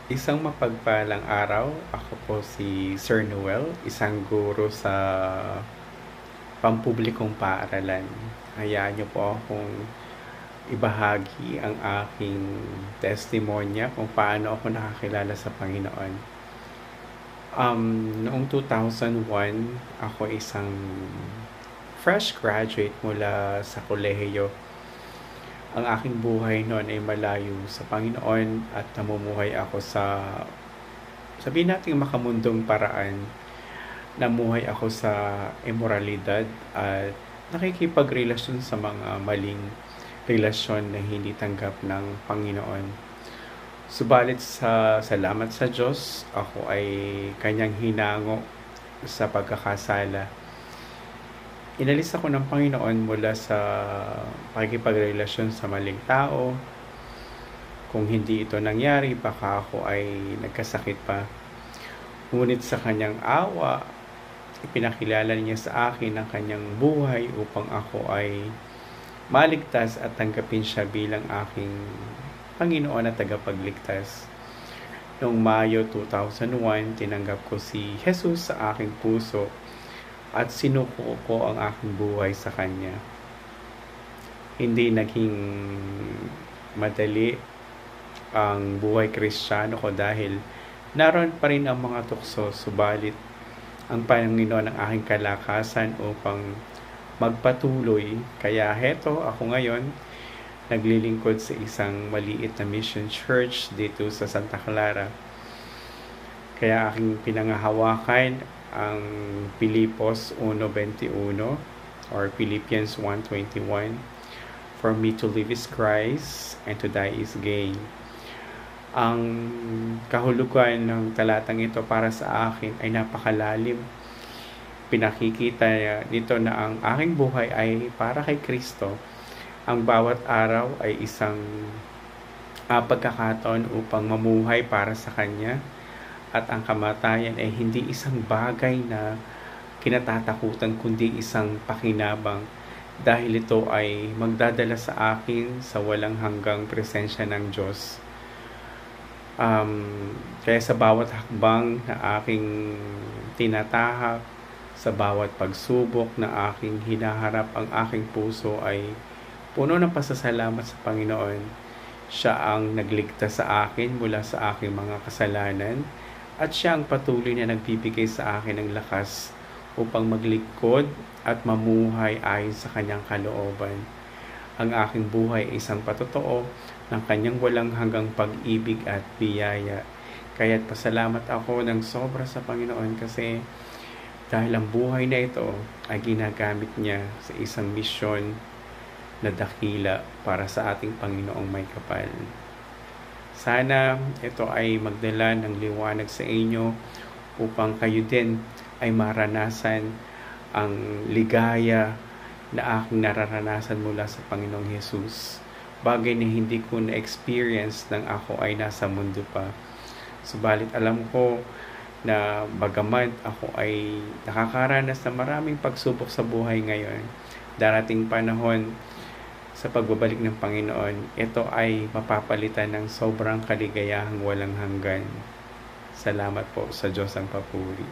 Isang mapagpalang araw, ako po si Sir Noel, isang guro sa pampublikong paaralan. Hayaan niyo po akong ibahagi ang aking testimonya kung paano ako nakakilala sa Panginoon. Noong 2001, ako isang fresh graduate mula sa kolehiyo. Ang aking buhay noon ay malayo sa Panginoon at namumuhay ako sa, sabihin natin, makamundong paraan. Namuhay ako sa immoralidad at nakikipagrelasyon sa mga maling relasyon na hindi tanggap ng Panginoon. Subalit sa salamat sa Diyos, ako ay kanyang hinango sa pagkakasala. Inalis ako ng Panginoon mula sa pakikipagrelasyon sa maling tao. Kung hindi ito nangyari, baka ako ay nagkasakit pa. Ngunit sa kanyang awa, ipinakilala niya sa akin ang kanyang buhay upang ako ay maligtas at tanggapin siya bilang aking Panginoon at tagapagligtas. Noong Mayo 2001, tinanggap ko si Jesus sa aking puso at sinuko ko ang aking buhay sa Kanya. Hindi naging madali ang buhay Kristiyano ko dahil naroon pa rin ang mga tukso, subalit ang Panginoon ang aking kalakasan upang magpatuloy. Kaya heto ako ngayon, naglilingkod sa isang maliit na mission church dito sa Santa Clara. Kaya aking pinangahawakan ang Pilipos 1:21 or Philippians 1:21. For me to live is Christ and to die is gain. Ang kahulugan ng talatang ito para sa akin ay napakalalim. Pinakikita dito na ang aking buhay ay para kay Kristo. Ang bawat araw ay isang pagkakataon upang mamuhay para sa Kanya. At ang kamatayan ay hindi isang bagay na kinatatakutan kundi isang pakinabang dahil ito ay magdadala sa akin sa walang hanggang presensya ng Diyos. Kaya sa bawat hakbang na aking tinatahak, sa bawat pagsubok na aking hinaharap, ang aking puso ay puno ng pasasalamat sa Panginoon. Siya ang nagligtas sa akin mula sa aking mga kasalanan at siya ang patuloy na nagbibigay sa akin ng lakas upang maglingkod at mamuhay ayon sa kanyang kalooban. Ang aking buhay ay isang patotoo ng kanyang walang hanggang pag-ibig at biyaya. Kaya't pasalamat ako ng sobra sa Panginoon kasi dahil ang buhay na ito ay ginagamit niya sa isang misyon na dakila para sa ating Panginoong may kapal. Sana ito ay magdala ng liwanag sa inyo upang kayo din ay maranasan ang ligaya na aking nararanasan mula sa Panginoong Jesus. Bagay na hindi ko na-experience nang ako ay nasa mundo pa. Subalit alam ko na bagamat ako ay nakakaranas ng maraming pagsubok sa buhay ngayon, darating panahon sa pagbabalik ng Panginoon, ito ay mapapalitan ng sobrang kaligayahang walang hanggan. Salamat po sa Diyos ang papuri.